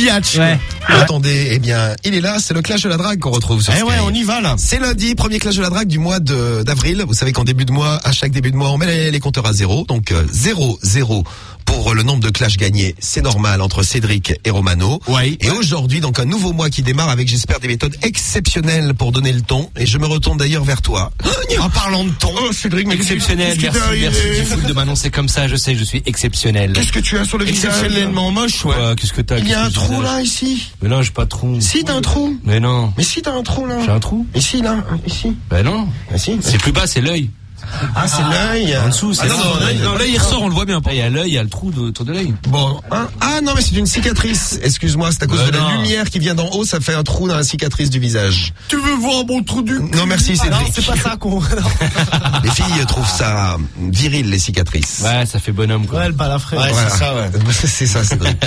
biatch. Ouais. Attendez, eh bien, il est là, c'est le Clash de la Drague qu'on retrouve sur Sky. Ouais, on y va là. C'est lundi, premier Clash de la Drague du mois d'avril. Vous savez qu'en début de mois, à chaque début de mois, on met les compteurs à zéro. Donc 0-0 pour le nombre de clashs gagnés. C'est normal entre Cédric et Romano. Ouais. Et aujourd'hui, donc un nouveau mois qui démarre avec, j'espère, des méthodes exceptionnelles pour donner le ton. Et je me retourne d'ailleurs vers toi. En parlant de ton, Cédric, mais Exceptionnel, merci Tifoul de m'annoncer comme ça, je sais, je suis exceptionnel. Qu'est-ce que tu as sur le visage? exceptionnellement moche, ouais. Ouais, qu'est-ce que t'as? Il y a un Qu'est-ce que trou j'ai là, ici. Mais non, j'ai pas de trou. Si, t'as un trou. Mais non. Mais si, t'as un trou là. J'ai un trou? Ici, là. Ici. Ben non. Ah, si. C'est plus bas, c'est l'œil. Ah, c'est l'œil. En dessous, c'est l'œil il ressort, on le voit bien. Il y a l'œil, il y a le trou autour de l'œil. Bon, hein. Ah non, mais c'est une cicatrice. Excuse-moi, c'est à cause de la lumière qui vient d'en haut, ça fait un trou dans la cicatrice du visage. Tu veux voir mon trou du cul? Non, merci Cédric. Non, c'est pas ça qu'on... Les filles trouvent ça viril, les cicatrices. Ouais, ça fait bonhomme, quoi. Ouais, le balafré. Ouais, Voilà. c'est ça, ouais. C'est ça, Cédric.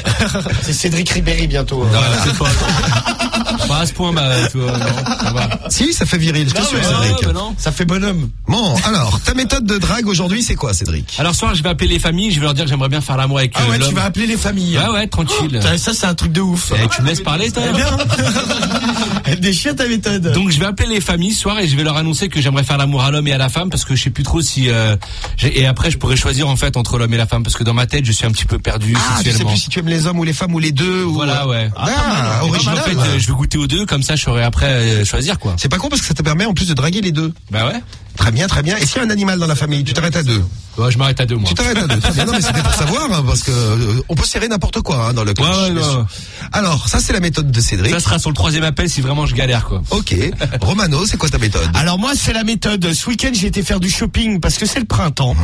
C'est Cédric Ribéry bientôt. Non, c'est pas à ce point, bah, tu vois, non, ça va. Si, ça fait viril, je t'assure, Ouais, Cédric. bah non. Ça fait bonhomme. Bon, alors, ta méthode de drague aujourd'hui, c'est quoi, Cédric? Alors, soir, je vais appeler les familles, je vais leur dire que j'aimerais bien faire l'amour avec Ah ouais, l'homme. tu vas appeler les familles. Ouais, tranquille. Ça, c'est un truc de ouf. Tu me laisses parler, toi? Eh bien. Elle déchire ta méthode. Donc je vais appeler les familles ce soir et je vais leur annoncer que j'aimerais faire l'amour à l'homme et à la femme parce que je sais plus trop si et après je pourrais choisir en fait entre l'homme et la femme parce que dans ma tête je suis un petit peu perdu Ah, tu sais sexuellement. plus si tu aimes les hommes ou les femmes ou les deux ou... Voilà, ouais. Ah, Et puis, en original. fait, je vais goûter aux deux comme ça je saurai après choisir quoi. C'est pas con parce que ça te permet en plus de draguer les deux. Bah ouais. Très bien, très bien. Et s'il y a un animal dans la famille, tu t'arrêtes à deux? Ouais, je m'arrête à deux moi. Tu t'arrêtes à deux. Très bien. Non, mais c'était pour savoir, hein, parce que on peut serrer n'importe quoi hein, dans le clash. Ouais, bien non. sûr. Alors, ça c'est la méthode de Cédric. Ça sera sur le 3e appel si vraiment je galère quoi. Ok. Romano, c'est quoi ta méthode? Alors moi c'est la méthode. Ce week-end j'ai été faire du shopping parce que c'est le printemps.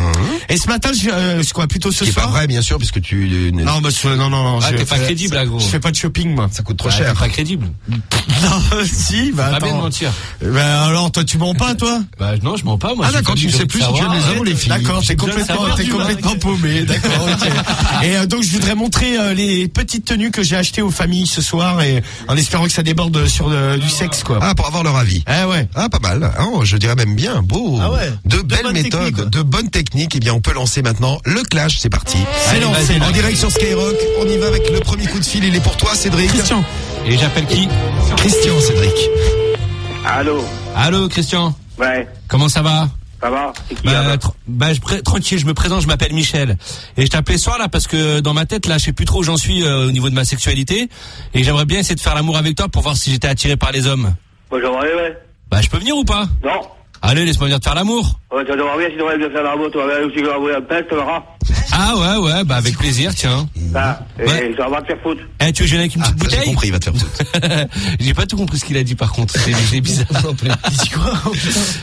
Et ce matin c'est quoi plutôt ce Qui est soir? pas vrai, bien sûr, puisque tu... Non bah non. Ah, je t'es pas fais- crédible là gros. Je fais pas de shopping moi. Ça coûte trop Ouais, cher. t'es pas crédible. Non si bah Pas bien de attends. mentir. Bah alors toi tu mens pas toi? Bah non, je mens pas moi. Ah je suis d'accord, venu, tu j'ai sais envie de plus si tu savoir. aimes les hommes ou les filles. D'accord, t'es complètement paumé, d'accord. Ok. Et donc je voudrais montrer les petites tenues que j'ai achetées aux familles ce soir et en espérant que ça déborde sur du sexe quoi. Ah, pour avoir leur avis. Eh ouais. Ah, pas mal. Oh, je dirais même bien. Beau. Ah ouais. De De belles bonnes méthodes, techniques, quoi. de bonnes techniques. Eh bien, on peut lancer maintenant le clash. C'est parti. Allez, vas-y. En direct sur Skyrock. On y va avec le premier coup de fil. Il est pour toi, Cédric. Christian. Et j'appelle qui? Christian, Cédric. Allô. Allô Christian. Ouais. Comment ça va? Ça va? C'est qui Bah, là-bas tranquille, je me présente, je m'appelle Michel. Et je t'appelais ce soir là parce que dans ma tête là, je sais plus trop où j'en suis au niveau de ma sexualité. Et j'aimerais bien essayer de faire l'amour avec toi pour voir si j'étais attiré par les hommes. Moi j'aimerais, ouais. Bah, je peux venir ou pas? Non. Allez, laisse-moi venir te faire l'amour. Ouais, tu devrais bien, si tu devrais bien faire la route, tu vas aussi envoyer un pet, tu verras. Ah ouais, bah avec plaisir, tiens. Ça, et Ouais. ça va te faire foutre. Eh, tu veux que je vienne avec une petite J'ai bouteille? compris, il va te faire foutre. J'ai pas tout compris ce qu'il a dit par contre, c'est bizarre. Il dit quoi?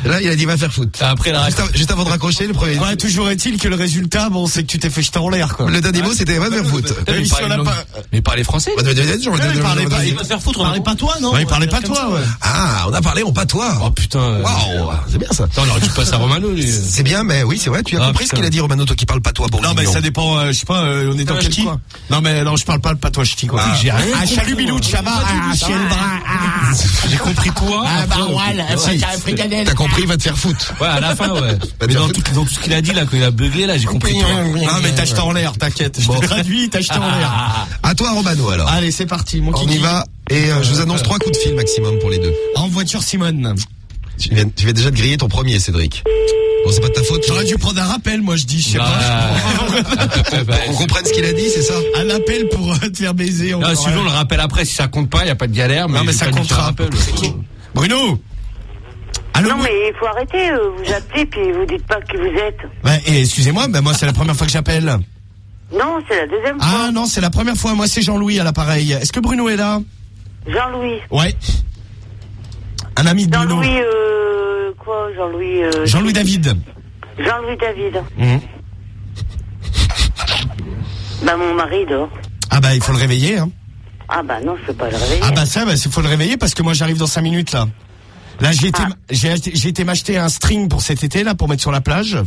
Là, il a dit va faire foutre. Après la Juste avant de raccrocher, le premier. Ouais, toujours est-il que le résultat, bon, c'est que tu t'es fait jeter en l'air, quoi. Le dernier mot, c'était va faire foutre. Mais si on a pas- Mais parlez français. Il parlait pas, faire foutre. parlait pas toi, non? Ouais, il parlait pas toi, ouais. Ah, on a parlé en patois. Oh putain. Waouh, c'est bien ça. Attends, alors tu passes à Romano, lui. C'est bien, mais oui, c'est vrai. Tu as Ah, compris ce putain. qu'il a dit, Romano, toi qui parles patois pour Non, mais ça dépend, je sais pas, on est dans quel ch'ti. coin? Non, mais non, je parle pas le patois ch'ti, quoi. Ah. J'ai rien. Ah, chalubilout, chava, J'ai compris toi. après, T'as compris, il va te faire foutre. Ouais, à la fin, ouais. Mais dans tout ce qu'il a dit, là, quand il a bugué, là, j'ai compris toi. Non, mais t'as jeté en l'air, t'inquiète. Je te traduis, t'as jeté en l'air. À toi, Romano, alors. Allez, c'est parti, mon On kiki. y va. Et je vous annonce 3 coups de fil maximum pour les deux. En voiture, Simone. Tu viens déjà de griller ton premier, Cédric. Bon, c'est pas de ta faute. J'aurais dû prendre un rappel, moi, je dis, je sais pas. On comprenne ce qu'il a dit, c'est ça? Un appel pour te faire baiser. Non, sinon, on le rappelle après, si ça compte pas, y a pas de galère. Non, mais je ça vais pas lui faire comptera. un rappel. C'est qui? Bruno. Allô? Non, mais il faut arrêter, vous appelez puis vous dites pas qui vous êtes. Bah, excusez-moi, bah, moi, c'est la première fois que j'appelle. Non, c'est la deuxième fois. Ah, non, c'est la première fois. Moi, c'est Jean-Louis à l'appareil. Est-ce que Bruno est là? Jean-Louis. Ouais. Un ami de Bruno. Jean-Louis, quoi, Jean-Louis, Jean-Louis David. Jean-Louis David. Mhm. Bah, mon mari dort. Ah, bah, il faut le réveiller, hein. Ah, bah, non, je peux pas le réveiller. Ah, bah, ça, bah, il faut le réveiller parce que moi, j'arrive dans 5 minutes, là. Là, j'ai été m'acheter un string pour cet été, là, pour mettre sur la plage.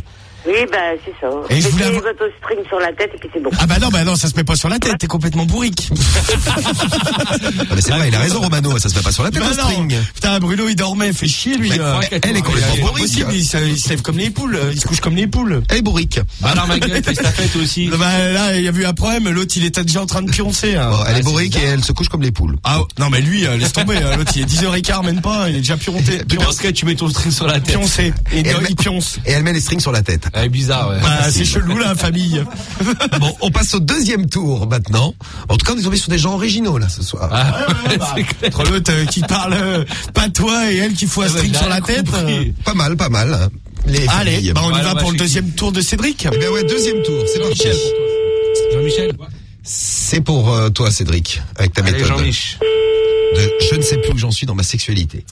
Oui, bah, c'est ça. Et je voulais Mettez avoir- votre string sur la tête et puis c'est bon. Ah bah non, ça se met pas sur la tête, t'es complètement bourrique. Ah, mais c'est vrai, il a raison, Romano, ça se met pas sur la tête, Bah le non. string. Putain, Bruno, il dormait, fait chier, lui. Elle est complètement C'est pas bourrique. possible, il se lève comme les poules, il se couche comme les poules. Elle est bourrique. Bah alors ma gueule, qu'est-ce que t'as fait toi aussi? Bah là, il y a eu un problème, l'autre, il était déjà en train de pioncer. Hein. Bon, elle est c'est bourrique et elle se couche comme les poules. Ah, non, mais lui, laisse tomber, l'autre, il est 10h15, même pas, il est déjà pionté. Dans ce cas, tu mets ton string sur la tête. Pioncé. Et elle il met- pionce. Et elle met les strings sur la tête. Ah, bizarre, ouais. Bah, c'est chelou, la famille. Bon, on passe au deuxième tour maintenant. En tout cas, on est tombé sur des gens originaux là ce soir. Ah, c'est clair. Entre l'autre qui parle patois et elle qui fout un string sur la tête. Pas mal, pas mal. Hein. Les Allez, familles. bah on y Ouais, va ouais, pour je le suis- deuxième tour de Cédric. Eh bien ouais, deuxième tour. C'est parti. Jean-Michel. C'est pour toi, Cédric, avec ta Allez, méthode. Jean-Mich. Je ne sais plus où j'en suis dans ma sexualité.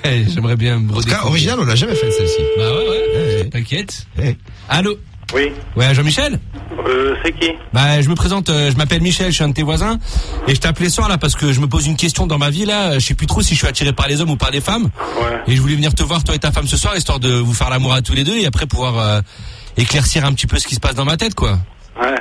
Ouais, j'aimerais bien me En tout cas, redécouvrir. original, on l'a jamais fait celle-ci. Bah ouais. Ouais. T'inquiète. Eh. Allô? Oui. Ouais, Jean-Michel? C'est qui? Bah, je me présente, je m'appelle Michel, je suis un de tes voisins. Et je t'appelais ce soir là parce que je me pose une question dans ma vie là. Je sais plus trop si je suis attiré par les hommes ou par les femmes. Ouais. Et je voulais venir te voir, toi et ta femme, ce soir, histoire de vous faire l'amour à tous les deux et après pouvoir éclaircir un petit peu ce qui se passe dans ma tête, quoi. Ouais.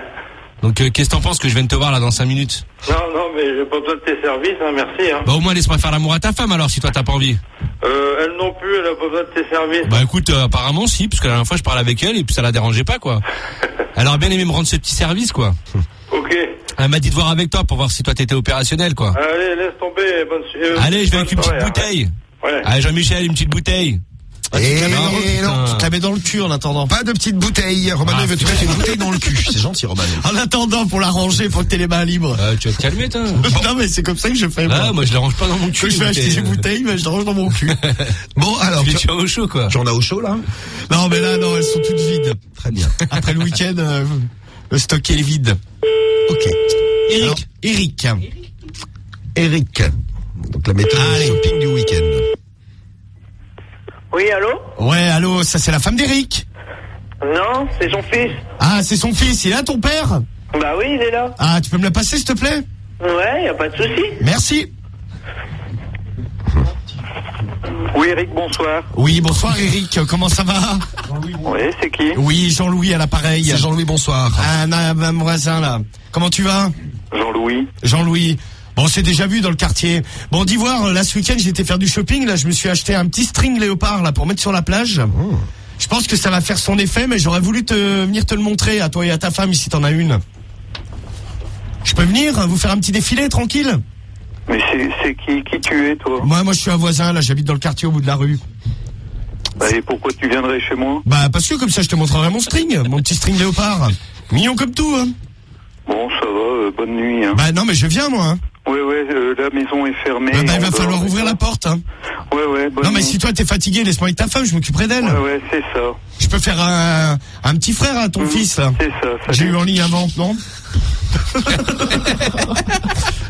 Donc, qu'est-ce que t'en penses que je vienne te voir là dans 5 minutes? Non, mais j'ai pas besoin de tes services, hein, merci. Hein. Bah, au moins, laisse-moi faire l'amour à ta femme alors, si toi t'as pas envie. Elle non plus, elle a pas besoin de tes services. Bah, écoute, apparemment, si, parce que la dernière fois, je parlais avec elle et puis ça la dérangeait pas, quoi. Elle aurait bien aimé me rendre ce petit service, quoi. Ok. Elle m'a dit de voir avec toi pour voir si toi t'étais opérationnel, quoi. Allez, laisse tomber. Allez, je vais bonne avec une petite soirée, hein. bouteille. Ouais. Allez, Jean-Michel, une petite bouteille. Et non, Tu te la mets dans le cul en attendant. pas de petite bouteille. Romano Ah, il veut te mettre une bouteille dans le cul. C'est gentil, Romano. En attendant, pour la ranger, faut que t'aies les mains libres. Tu vas te calmer, toi. Non, mais c'est comme ça que je fais, Ah, moi. moi, je les range pas dans mon cul. Quand je vais acheter des bouteilles, mais je les range dans mon cul. Bon, alors, Tu es au chaud, quoi. tu en as au chaud là? Non, mais là, non, elles sont toutes vides. Très bien. Après le week-end, le stock est vide. Ok. Alors, Eric. Eric. Donc la méthode de Allez. shopping du week-end. Oui, allô? Ouais, allô, ça c'est la femme d'Eric. Non, c'est son fils. Ah, c'est son fils, il est là ton père? Bah oui, il est là. Ah, tu peux me la passer s'il te plaît? Ouais, y a pas de souci. Merci. Oui, Eric, bonsoir. Oui, bonsoir Eric, comment ça va? Oui, c'est qui? Oui, Jean-Louis à l'appareil. C'est Jean-Louis, bonsoir. Un voisin là. Comment tu vas? Jean-Louis. Jean-Louis. Bon, c'est déjà vu dans le quartier. Bon, d'Ivoire, là, ce week-end, j'ai été faire du shopping. Là, je me suis acheté un petit string léopard là pour mettre sur la plage. Je pense que ça va faire son effet, mais j'aurais voulu venir te le montrer à toi et à ta femme si t'en as une. Je peux venir vous faire un petit défilé tranquille? Mais c'est qui tu es, toi? Moi, je suis un voisin. Là, j'habite dans le quartier au bout de la rue. Bah, et pourquoi tu viendrais chez moi? Bah, parce que comme ça, je te montrerai mon string, mon petit string léopard. Mignon comme tout. Hein. Bon, ça va, bonne nuit. Hein. Bah non, mais je viens moi. Hein. Ouais, la maison est fermée. Bah, il on va dort, falloir mais ouvrir ça. la porte. Hein. Ouais, bonne Non, mais nuit. si toi t'es fatigué, laisse-moi avec ta femme, je m'occuperai d'elle. Ouais, c'est ça. Je peux faire un petit frère à ton fils là. C'est ça. J'ai eu en ligne avant, non?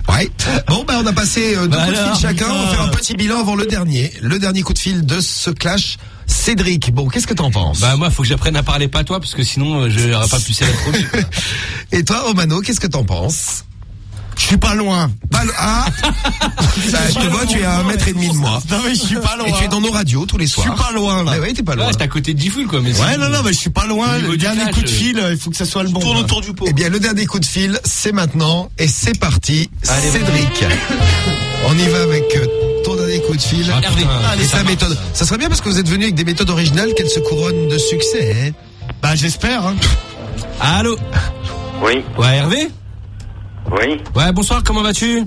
Ouais. Bon, bah, on a passé deux coups de alors, fil chacun. On va putain. faire un petit bilan avant le dernier. Le dernier coup de fil de ce clash. Cédric, bon, qu'est-ce que t'en penses? Bah, moi, faut que j'apprenne à parler pas toi, parce que sinon, je n'aurais pas pu serrer trop vite, quoi. Et toi, Romano, qu'est-ce que t'en penses? Je suis pas loin. Ah bah, je te vois, tu es à 1,5 m de moi. Non mais je suis pas loin. Et tu es dans nos radios tous les Je soirs. suis pas loin là. Ouais, t'es pas loin. Ouais, t'es à côté de Diffoul, quoi, mais Ouais, non, mais je suis pas loin. Au niveau Le du dernier clash, coup de fil, il faut que ça soit le bon. tourne là. autour du pot. Eh bien, le dernier coup de fil, c'est maintenant. Et c'est parti. Allez, Cédric. On y va avec ton dernier coup de fil. Ah, Hervé. Et sa méthode. Ça serait bien parce que vous êtes venu avec des méthodes originales qu'elles se couronnent de succès. Hein. Bah j'espère. Hein. Allô? Oui, Ouais, Hervé? oui. Ouais, bonsoir, comment vas-tu?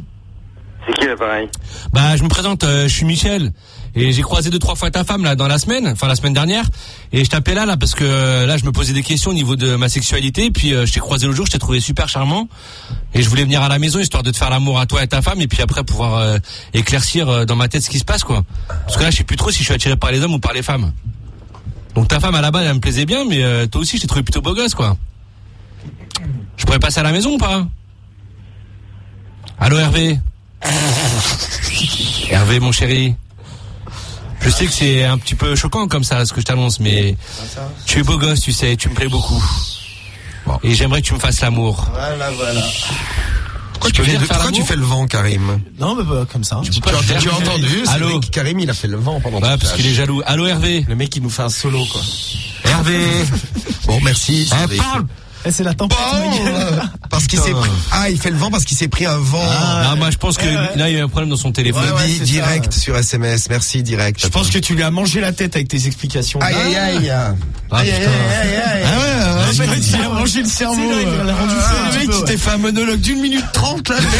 C'est qui l'appareil? Bah, je me présente, je suis Michel. Et j'ai croisé 2-3 fois ta femme, là, dans la semaine dernière. Et je t'appelais là, parce que là, je me posais des questions au niveau de ma sexualité. Puis, je t'ai croisé le jour, je t'ai trouvé super charmant. Et je voulais venir à la maison, histoire de te faire l'amour à toi et ta femme. Et puis après, pouvoir éclaircir dans ma tête ce qui se passe, quoi. Parce que là, je sais plus trop si je suis attiré par les hommes ou par les femmes. Donc ta femme, à la base, elle me plaisait bien, mais toi aussi, je t'ai trouvé plutôt beau gosse, quoi. Je pourrais passer à la maison ou pas? Allô, Hervé? Hervé, mon chéri. Je sais que c'est un petit peu choquant comme ça, ce que je t'annonce, mais tu es beau gosse, tu sais, tu me plais beaucoup. Bon. Et j'aimerais que tu me fasses l'amour. Voilà. Pourquoi, peux venir faire pourquoi tu l'amour fais le vent, Karim? Non, mais bah, comme ça. Tu as entendu? Allô? Cédric, Karim, il a fait le vent pendant Ouais, toute parce la- qu'il est jaloux. Allô, Hervé? Le mec, il nous fait un solo, quoi. Hervé. Bon, merci. Cédric. Parle. C'est la tempête. Parce qu'il s'est pris... il fait le vent parce qu'il s'est pris un vent. Non, moi je pense que là il y a un problème dans son téléphone. Le direct sur SMS. Merci, direct. Je pense que tu lui as mangé la tête avec tes explications. Aïe. Ah ouais, tu lui as mangé le cerveau. Le mec, il t'est fait un monologue d'1 minute 30, là, le mec.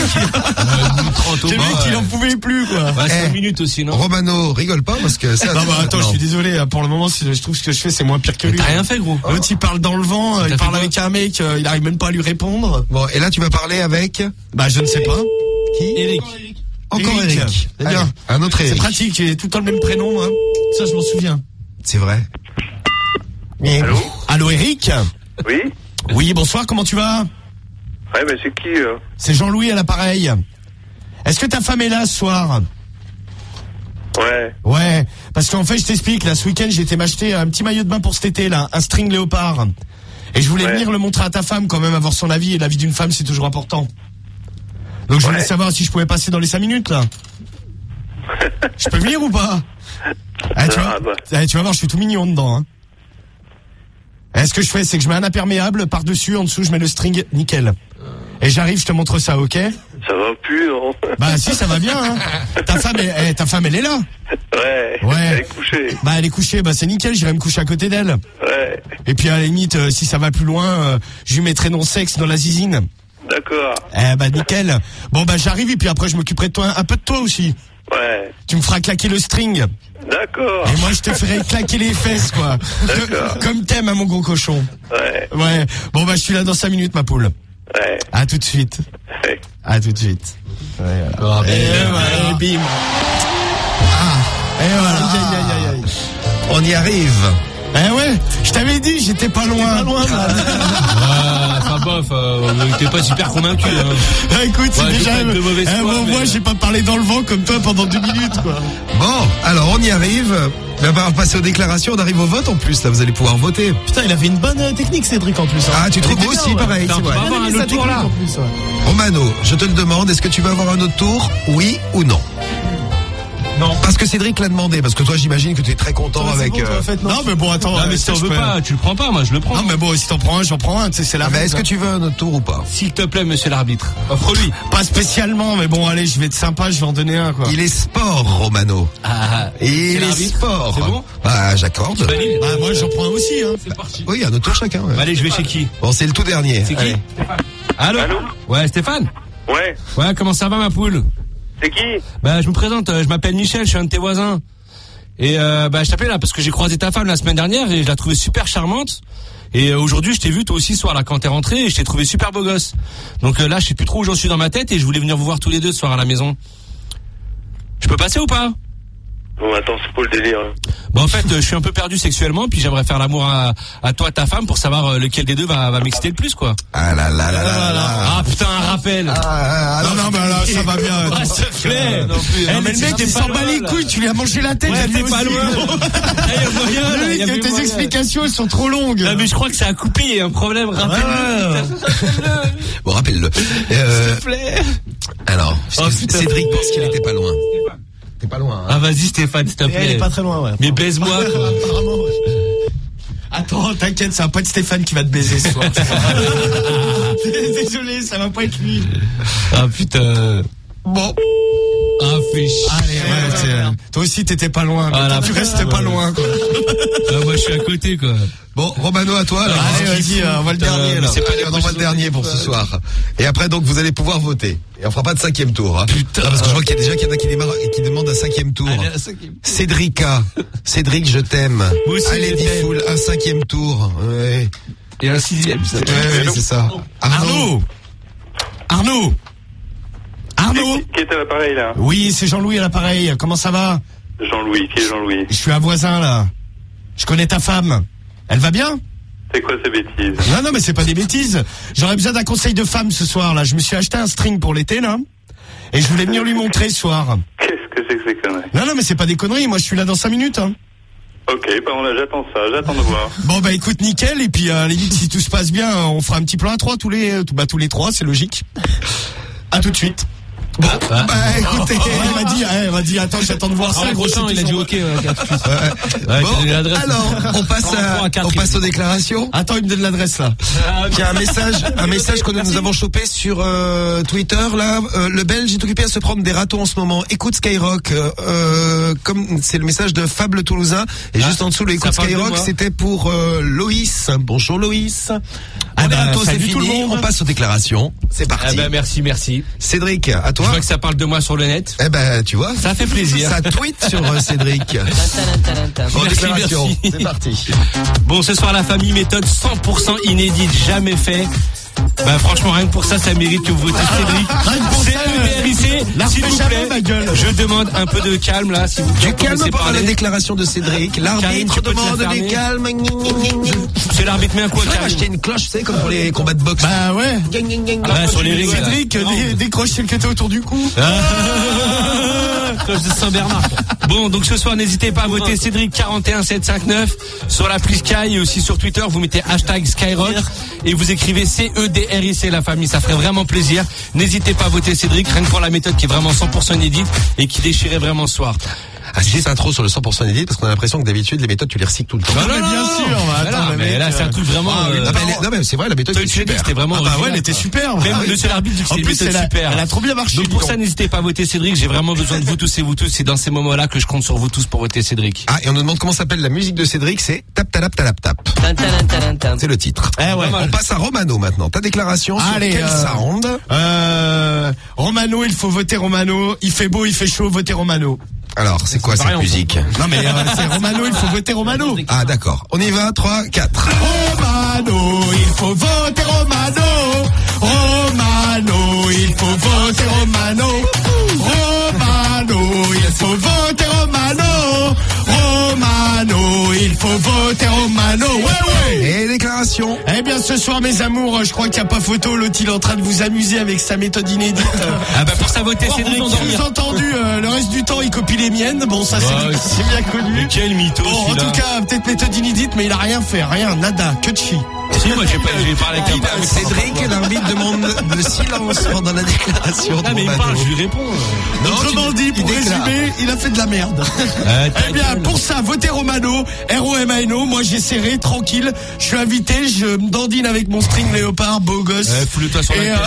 Le mec, il en pouvait plus, quoi. Ouais, 5 minutes aussi, non? Romano, rigole pas parce que ça... Non, attends, je suis désolé. Pour le moment, je trouve ce que je fais, c'est moins pire que lui. T'as rien fait, gros. L'autre, il parle dans le vent, il parle avec un mec, il arrive même pas à lui répondre. Bon, et là, tu vas parler avec... Bah, je ne sais pas. Qui? Eric. Encore Eric. C'est bien. Un autre Eric. C'est pratique, j'ai tout le temps le même prénom, hein. Ça, je m'en souviens. C'est vrai. Allô, Eric? Oui. Oui, bonsoir, comment tu vas? Ouais, mais c'est qui C'est Jean-Louis à l'appareil. Est-ce que ta femme est là ce soir? Ouais. Ouais, parce qu'en fait, je t'explique, là, ce week-end, j'ai été m'acheter un petit maillot de bain pour cet été, là, un string léopard. Et je voulais venir le montrer à ta femme, quand même, avoir son avis, et l'avis d'une femme, c'est toujours important. Donc, je voulais savoir si je pouvais passer dans les 5 minutes, là. Je peux venir ou pas? Tu vas voir, je suis tout mignon dedans, hein. Et ce que je fais, c'est que je mets un imperméable par-dessus, en dessous, je mets le string nickel. Et j'arrive, je te montre ça, ok? Ça va plus, non? Bah si, ça va bien, hein. Ta femme, elle est là. Ouais. Elle est couchée. Bah elle est couchée, bah c'est nickel, j'irai me coucher à côté d'elle. Ouais. Et puis à la limite, si ça va plus loin, je lui mettrai mon sexe dans la zizine. D'accord. Bah nickel. Bon bah j'arrive et puis après je m'occuperai de toi, un peu de toi aussi. Ouais. Tu me feras claquer le string. D'accord. Et moi je te ferai claquer les fesses, quoi. D'accord. Comme t'aimes, hein, mon gros cochon. Ouais. Ouais. Bon bah je suis là dans 5 minutes, ma poule. Ouais. À tout de suite. Ouais. À tout de suite. Ouais, voilà. Et bim. Et voilà. On y arrive. Eh ouais, je t'avais dit, j'étais pas loin. Enfin bof, t'es pas super convaincu. Hein. Écoute, c'est déjà... de mauvaise foi, moi, mais... j'ai pas parlé dans le vent comme toi pendant 2 minutes, quoi. Bon, alors on y arrive. On va passer aux déclarations, on arrive au vote en plus, là vous allez pouvoir voter. Putain, il avait une bonne technique, Cédric, en plus. Hein. Ah, tu trouves moi aussi, pareil, c'est vrai. avoir un autre tour là. Romano, je te le demande, est-ce que tu veux avoir un autre tour, oui ou non? Non. Parce que Cédric l'a demandé, parce que toi j'imagine que tu es très content avec... Non mais bon, attends. Non mais si t'en veux pas, tu le prends pas, moi je le prends. Non mais bon, si t'en prends un, j'en prends un, tu sais, c'est la mais est-ce que tu veux un autre tour ou pas? S'il te plaît, monsieur l'arbitre, offre-lui. Pas spécialement, mais bon, allez, je vais être sympa, je vais en donner un, quoi. Il est sport, Romano. Il est sport. C'est bon? Bah, j'accorde. Bah moi, j'en prends un aussi, hein. C'est parti. Oui, un autre tour chacun. Ouais. Allez, je vais chez qui? Bon, c'est le tout dernier. C'est qui? Allez. Allô? Ouais, Stéphane? Ouais. Ouais, comment ça va, ma poule? C'est qui? Bah, je me présente, je m'appelle Michel, je suis un de tes voisins. Et bah, je t'appelais là parce que j'ai croisé ta femme la semaine dernière et je la trouvais super charmante. Et aujourd'hui, je t'ai vu toi aussi ce soir là quand t'es rentré et je t'ai trouvé super beau gosse. Donc là, je sais plus trop où j'en suis dans ma tête et je voulais venir vous voir tous les deux ce soir à la maison. Je peux passer ou pas? Bon, attends, c'est quoi le délire? Bah en fait, je suis un peu perdu sexuellement, puis j'aimerais faire l'amour à toi, ta femme, pour savoir lequel des deux va m'exciter le plus, quoi. Ah là là là là là. Ah putain, un rappel. Non, mais là, ça va bien. Ah, s'il te plaît. Non plus. Eh, mais le mec, il s'en bat les couilles, tu lui as mangé la tête. Ouais, t'es pas loin. Le mec, tes explications, elles sont trop longues. Non, mais je crois que ça a coupé, il y a un problème, rappelle-le. Bon, rappelle-le. S'il te plaît. Alors, Cédric pense qu'il était pas loin. T'es pas loin. Hein. Ah, vas-y, Stéphane, s'il te plaît. Elle est pas très loin, ouais. Mais baise-moi, quoi. Apparemment, ouais. Attends, t'inquiète, ça va pas être Stéphane qui va te baiser ce soir. Désolé, ça va pas être lui. Ah, putain. Bon. Ah, fais chier. Allez, ouais, toi aussi t'étais pas loin. Ah, tu restes pas loin, quoi. Ah, moi, je suis à côté, quoi. Bon, Romano, à toi. Alors, allez, vas-y, on va le dernier, là. C'est pas on envoie le dernier pour ce soir. Et après, donc, vous allez pouvoir voter. Et on fera pas de 5e tour. Hein. Putain. Non, parce que je vois qu'il y a déjà qu'il y en a qui demandent un 5e tour. Allez, un 5e. Cédrica. Cédric, je t'aime. Moi aussi, allez, je dis t'aime. full, un 5e tour. Ouais. Et un 6e, ça. Ouais, c'est ça. Arnaud. Qui est à l'appareil, là? Oui, c'est Jean-Louis à l'appareil. Comment ça va? Jean-Louis. Qui est Jean-Louis? Je suis un voisin, là. Je connais ta femme. Elle va bien? C'est quoi ces bêtises? Non, mais c'est pas des bêtises. J'aurais besoin d'un conseil de femme ce soir, là. Je me suis acheté un string pour l'été, là. Et je voulais venir lui montrer ce soir. Qu'est-ce que c'est que ces conneries? Non, mais c'est pas des conneries. Moi, je suis là dans 5 minutes, hein. Ok, bah j'attends ça, j'attends de voir. Bon, bah écoute, nickel. Et puis, à la limite, si tout se passe bien, on fera un petit plan à 3 tous les 3, c'est logique. À tout de suite. Bon, écoutez, elle m'a dit, attends, j'attends de voir ça. Le prochain, il a dit ok. Bon, alors, on passe aux déclarations. Attends, il me donne l'adresse là. Il y a un message que nous avons chopé sur Twitter là. Le Belge est occupé à se prendre des râteaux en ce moment. Écoute Skyrock, comme c'est le message de Fable Toulousain et juste en dessous le écoute Skyrock, c'était pour Loïs. Bonjour Loïs. Les râteaux, c'est fini. On passe aux déclarations. C'est parti. Merci. Cédric, à toi. Je vois que ça parle de moi sur le net. Tu vois. Ça fait plaisir. Ça tweet sur Cédric. Bon, déclaration. Merci. C'est parti. Bon, ce soir, la famille, méthode 100% inédite, jamais fait. Franchement, rien que pour ça, ça mérite que vous votez Cédric. CEDRIC, s'il vous plaît. Ma gueule. Je demande un peu de calme là, s'il vous plaît. Du calme par la déclaration de Cédric. L'arbitre demande du calme. C'est l'arbitre, mais un quoi, Tu vas acheter une cloche, tu sais, comme pour les combats de boxe. Bah ouais. Sur les rings. Cédric, décroche celle que t'as autour du cou. Cloche de Saint-Bernard. Bon, donc ce soir, n'hésitez pas à voter Cédric 41759 sur l'appli Sky et aussi sur Twitter. Vous mettez #Skyrock et vous écrivez CEDRIC la famille. Ça ferait vraiment plaisir. N'hésitez pas à voter Cédric, rien que pour la méthode qui est vraiment 100% inédite et qui déchirait vraiment ce soir. J'ai cette intro sur le 100% inédit parce qu'on a l'impression que d'habitude les méthodes tu les recycles tout le temps. Non, mais bien sûr. Mais là, c'est un truc vraiment. Non mais c'est vrai, la méthode Toi, est tu l'as dit, super. c'était vraiment. Ah bah ouais, elle était super. Même le seul arbitre dit que c'était une méthode super. Elle a trop bien marché. Donc pour ça, n'hésitez pas à voter Cédric. J'ai vraiment besoin de vous tous et vous tous. C'est dans ces moments-là que je compte sur vous tous pour voter Cédric. Et on nous demande comment s'appelle la musique de Cédric, c'est Tap Talap Talap Tap. C'est le titre. Ouais. On passe à Romano maintenant. Ta déclaration sur quel sound? Romano, il faut voter Romano. Il fait beau, il fait chaud, votez Romano. Alors, c'est quoi cette musique? Non mais c'est Romano, il faut voter Romano. Ah d'accord. On y va, 3, 4. Romano, il faut voter Romano. Romano, il faut voter Romano. Romano, il faut voter Romano. Romano, il faut voter Romano. Ouais. Et déclaration. Eh bien ce soir mes amours, je crois qu'il n'y a pas photo, l'autre il est en train de vous amuser avec sa méthode inédite. Pour ça voter Cédric. Vous avez entendu, le reste du temps il copie les miennes, bon ça c'est bien connu. Quel mytho En tout cas, peut-être méthode inédite, mais il a rien fait, nada, que de chi. Si, moi j'ai parlé avec un Cédric, l'arbitre demande le silence pendant la déclaration. Mais il parle, je lui réponds. Autrement dit, pour résumer, il a fait de la merde. Eh bien, pour ça, votez Romano, ROMANO. Moi, j'ai serré, tranquille. Je suis invité, je me dandine avec mon string léopard, beau gosse. Fous-le-toi sur la tête.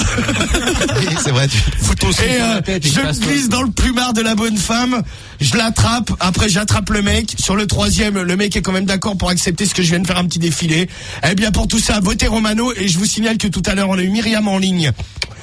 Oui, c'est vrai. Fous ton string sur la tête. Je me glisse dans le plumard de la bonne femme. Je l'attrape. Après, j'attrape le mec. Sur le troisième, le mec est quand même d'accord pour accepter ce que je viens de faire, un petit défilé. Eh bien, pour tout ça, votez Romano. Et je vous signale que tout à l'heure, on a eu Myriam en ligne.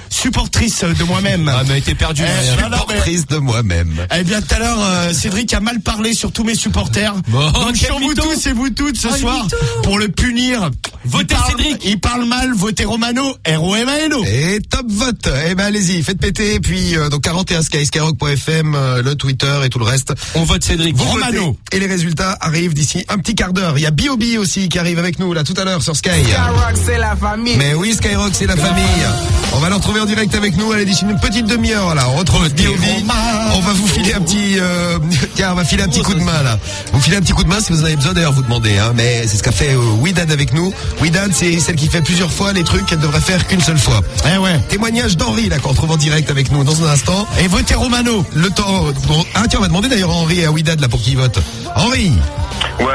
Supportrice de moi-même. Ah, mais elle était perdue. Supportrice de moi-même. Eh bien, tout à l'heure, Cédric a mal parlé sur tous mes supporters. Donc, sur vous tous et vous toutes ce soir, pour le punir. Votez Cédric. Il parle mal, votez Romano, ROMANO. Et top vote. Eh ben, allez-y, faites péter. Et puis, donc, 41 Skyrock.fm, le Twitter et tout le reste. On vote Cédric. Vous Romano. votez. Et les résultats arrivent d'ici un petit quart d'heure. Il y a B.O.B. aussi qui arrive avec nous, là, tout à l'heure sur Sky. Skyrock, c'est la famille. Mais oui, Skyrock, c'est la famille. On va le retrouver en direct avec nous. Allez, d'ici une petite demi-heure, là. On retrouve B.O.B. On va vous filer un petit, tiens, on va filer un petit coup de main, là. Vous filez un petit coup de main si vous en avez besoin, d'ailleurs, vous demandez, hein. Mais c'est ce qu'a fait Widad avec nous. Widad, c'est celle qui fait plusieurs fois les trucs qu'elle devrait faire qu'une seule fois. Eh ouais. Témoignage d'Henri, là, qu'on retrouve en direct avec nous dans un instant. Et votez Romano. Le temps, ah, tiens, on va demander d'ailleurs à Henri et à Widad, là, pour qu'il vote. Henri. Ouais.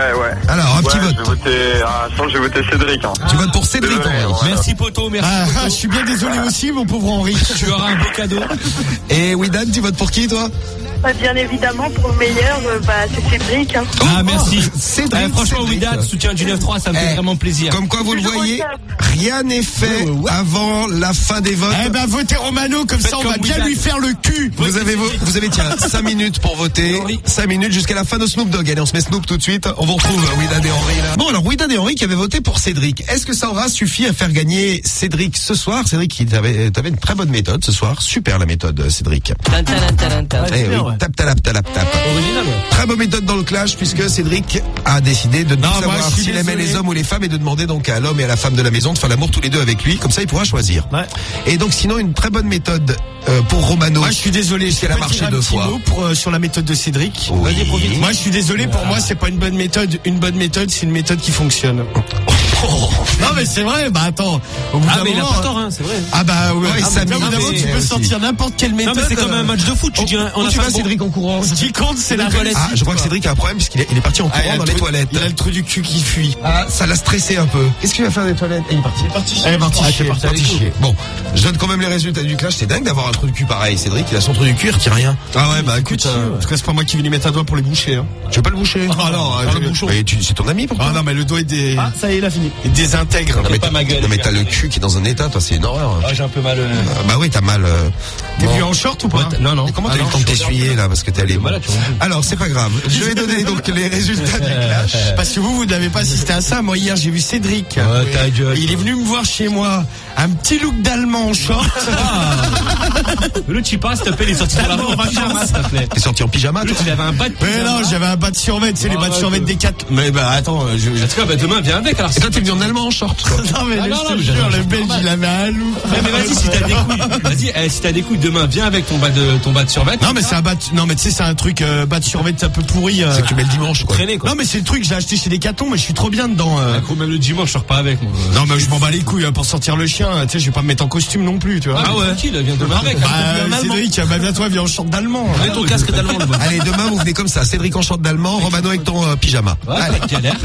Alors, un petit vote. Je vais voter Cédric. Hein. Tu votes pour Cédric, Désolé, Henri. ouais. Merci poto, merci. Je suis bien désolé aussi, mon pauvre Henri. Tu auras un beau cadeau. Et Widad, tu votes pour qui, toi? Bien évidemment, pour le meilleur, c'est Cédric. Hein. Ah, merci. Cédric. Franchement, Cédric. Widad, soutien du 9-3, ça me fait vraiment plaisir. Comme quoi, vous le voyez, rien n'est fait avant la fin des votes. Eh ben, votez Romano, comme ça on comme va bien Widad. lui faire le cul. Vous avez, tiens, 5 minutes pour voter. 5 minutes jusqu'à la fin de Snoop Dogg. Allez, on se met Snoop tout de suite. On vous retrouve, Widad et Henri, là. Bon, alors, Widad et Henri qui avaient voté pour Cédric. Est-ce que ça aura suffi à faire gagner Cédric ce soir? Cédric, t'avais une très bonne méthode ce soir. Super, la méthode, Cédric. Eh oui, tap, talap, talap, tap. Original, ouais. Très bonne méthode dans le clash puisque Cédric a décidé de ne Non, plus moi, savoir je suis s'il aimait désolé. les hommes ou les femmes et de demander donc à l'homme et à la femme de la maison de faire l'amour tous les deux avec lui. Comme ça, il pourra choisir. Ouais. Et donc, sinon, une très bonne méthode pour Romano. Moi, je suis désolé. Puisqu'elle a marché 2 fois. Sur la méthode de Cédric. Oui. Vas-y, profite. Moi, je suis désolé. Pour moi, c'est pas une bonne méthode. Une bonne méthode, c'est une méthode qui fonctionne. Non, Non mais c'est vrai, bah attends. Au bout Ah d'un mais il a moment, pas tort, hein, c'est vrai. Ah bah ouais, Ouais, ça au bout d'un moment, tu peux sortir n'importe quelle Non méthode. mais c'est comme un match de foot, tu dis. Où tu vas, Cédric, en courant? Ce qui compte, c'est la toilette. Ah, je crois que Cédric a un problème puisqu'il est parti en courant dans les toilettes. Il a le trou du cul qui fuit. Ah, ça l'a stressé un peu. Qu'est-ce qu'il va faire des toilettes? Il est parti. Elle est partie Ah, chier. c'est parti chier. Bon, je donne quand même les résultats du clash. C'est dingue d'avoir un trou du cul pareil. Cédric, il a son trou du cul, il retire rien. Ah ouais, bah écoute, en tout cas, c'est pas moi qui vais lui mettre un doigt pour les boucher. Hein. Tu veux pas le boucher? Ah non, le bouchon. Mais c'est ton ami, pourquoi? Ah non, mais le doigt est Ah, ça y est, il a fini. désintègre. Non mais, pas ma gueule, non mais t'as le cul qui est dans un état, toi, c'est une horreur. Ah, j'ai un peu mal. Bah oui, t'as mal. T'es Bon. venu en short ou pas? Non, non. Et comment t'as eu le temps de t'essuyer là parce que t'es allé. Voilà, tu vois. Alors c'est pas grave. Je vais donner donc les résultats du clash. Parce que vous n'avez pas assisté à ça. Moi, hier, j'ai vu Cédric. Ouais, ta gueule. Il est venu me voir chez moi. Un petit look d'allemand en short. Le Chipa, s'il te plaît, il est sorti dans la rue en pyjama, s'il te plaît. T'es sorti en pyjama toi? Il avait un bas de Mais pyjama. non, j'avais un bas de survêt, tu sais, les bas de survêt des 4. Mais bah attends, En tout cas, bah, demain, viens avec, alors. Et toi t'es venu en allemand en short quoi. Non mais Ah, non, je non, te mais jure, j'adore, le c'est belge normal. il avait un loup. Ouais, mais vas-y, si t'as des couilles, vas-y, si t'as des couilles, demain, viens avec ton bas de survêt. Non mais c'est un bas de... Non mais tu sais c'est un truc bas de survêt un peu pourri. C'est que tu mets le dimanche quoi. Traîner, quoi. Non mais c'est le truc j'ai acheté chez Decathlon mais je suis trop bien dedans. Même le dimanche, je sors pas avec, moi. Non mais je m'en bats les couilles pour sortir le chien. Tu sais je vais pas me mettre en costume non plus tu vois. Ah ouais. Tranquille, viens demain avec. Bah Cédric, bah viens toi viens en short d'allemand. Mets ton casque d'allemand, le Allez demain vous venez comme ça. Cédric en short d'allemand, Romano avec ton pyjama. Allez, galère.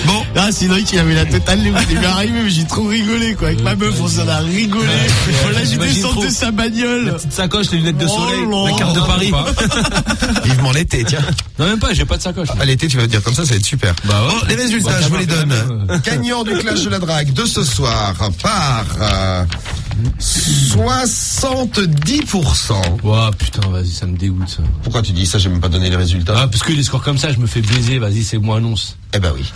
Bon. Ah Cédric il avait la totale il est arrivé mais j'ai trop rigolé quoi. Avec ma meuf on s'en a rigolé. On l'a j'imagine descendu trop. sa bagnole. Petite sacoche, les lunettes de soleil, Oh là la carte de là. Paris. Vivement l'été, tiens. Non, même pas, j'ai pas de sacoche. À l'été, tu vas dire comme ça va être super. Bah ouais. Bon, les résultats, Bah, je vous les donne. même. Gagnant du clash de la drague de ce soir par 70%. Ouah, putain, vas-y, ça me dégoûte, ça. Pourquoi tu dis ça? J'ai même pas donné les résultats. Ah, parce que les scores comme ça, je me fais baiser, vas-y, c'est moi annonce. Eh ben oui. Ouais,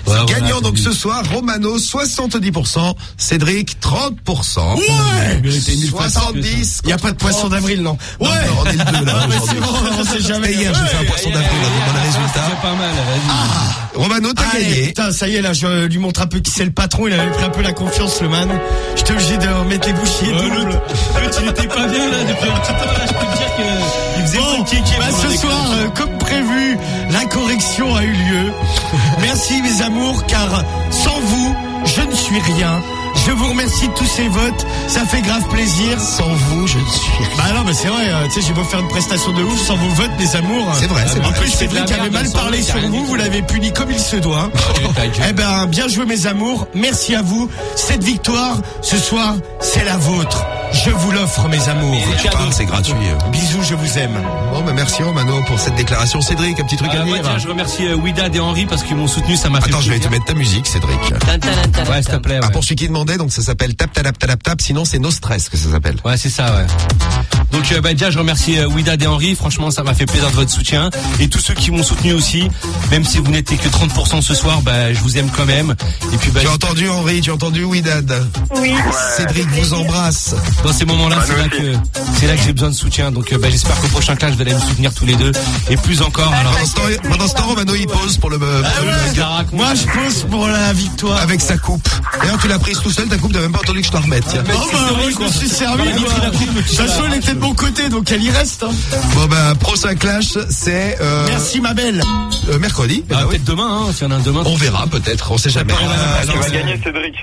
C'est voilà, gagnant donc c'est ce soir, Romano 70%, Cédric 30%. Ouais. Mérité 1000 fois plus que ça. 70. Il y a pas de poisson d'avril non. Ouais. On est le 2 là Ah, mais aujourd'hui. c'est bon, on sait jamais. C'était hier, j'ai fait un poisson d'avril dans les résultats. C'est pas mal, vas-y. Romano, t'as Allez, gagné. putain, ça y est, là, je lui montre un peu qui c'est le patron. Il avait pris un peu la confiance, le man. J'étais obligé de remettre les bouchées doubles. Tu n'étais pas bien, là, depuis un petit temps, là, je peux te dire qu'il faisait Bon, le kéké. bah, ce soir, comme prévu, la correction a eu lieu. Merci, mes amours, car sans vous, je ne suis rien. Je vous remercie de tous ces votes. Ça fait grave plaisir. Sans vous, je ne suis rien. Bah non, mais c'est vrai, tu sais, j'ai beau faire une prestation de ouf sans vos votes, mes amours. C'est vrai, c'est En vrai. plus, Cédric avait mal parlé sur vous, vous l'avez puni comme il se doit. Eh ben, bien joué, mes amours. Merci à vous. Cette victoire, ce soir, c'est la vôtre. Je vous l'offre, mes amours. Je parle, c'est gratuit. Bisous, je vous aime. Bon, bah merci Romano pour cette déclaration. Cédric, un petit truc à Ouais, dire. tiens, je remercie Widad et Henri parce qu'ils m'ont soutenu, ça m'a fait Attends, je vais te plaisir. mettre ta musique, Cédric. Ouais, s'il te plaît, Ah, ouais. pour celui qui demandait, donc ça s'appelle Tap Tap Tap Tap, sinon c'est No Stress que ça s'appelle. Ouais, c'est ça, ouais. Donc, bah, déjà, je remercie Widad et Henri. Franchement, ça m'a fait plaisir de votre soutien. Et tous ceux qui m'ont soutenu aussi. Même si vous n'êtes que 30% ce soir, bah, je vous aime quand même. Et puis, bah, Tu as entendu Henri, tu as entendu Widad. Oui. Cédric vous embrasse. dans ces moments-là, c'est là que j'ai besoin de soutien. Donc, bah, j'espère qu'au prochain clash, vous allez me soutenir tous les deux. Et plus encore. Alors, Pendant ce temps, Romano il pose pour le Moi, je pose pour la victoire. avec sa coupe. D'ailleurs, tu l'as prise tout seul, ta coupe, t'as même pas entendu que je t'en remette. Tiens. Oh bah moi je me suis servi quoi. De toute façon elle était de mon côté donc elle y reste hein. Bon bah prochain clash, c'est Merci ma belle. mercredi. bah, peut-être demain, hein, s'il y en a un demain. On verra peut-être, on sait jamais. Tu vas gagner, Cédric.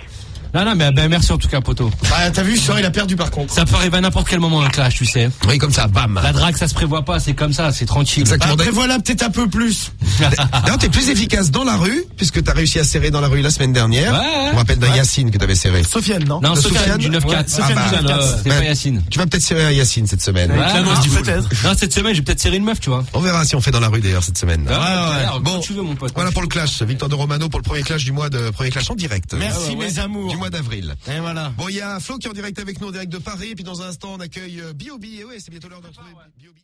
Non, mais bah, merci en tout cas, poto. Bah t'as vu ce soir il a perdu par contre. Ça peut arriver à n'importe quel moment un clash, tu sais. Oui, comme ça, bam. La drague, ça se prévoit pas, c'est comme ça, c'est tranquille. Exactement. Après voilà peut-être un peu plus. D'ailleurs, t'es plus efficace dans la rue, puisque t'as réussi à serrer dans la rue la semaine dernière. Ouais. On me rappelle d'un Yacine que t'avais serré. Sofiane, non? Non, De Sofiane du 9-4. Ouais, Sofiane ah bah, du 9-4. C'est bah, pas Yacine. Tu vas peut-être serrer un Yacine cette semaine. Ouais, l'annonce du peut-être. Non, cette semaine, j'ai peut-être serré une meuf, tu vois. On verra si on fait dans la rue d'ailleurs cette semaine. Alors, Bon, quand tu veux, mon pote. voilà pour le clash. Victoire de Romano pour le premier clash premier clash en direct. Merci mes amours. Du mois d'avril. Et voilà. Bon, il y a Flo qui est en direct avec nous en direct de Paris. Et puis dans un instant, on accueille B.O.B. Et ouais, c'est bientôt l'heure de retrouver B.O.B.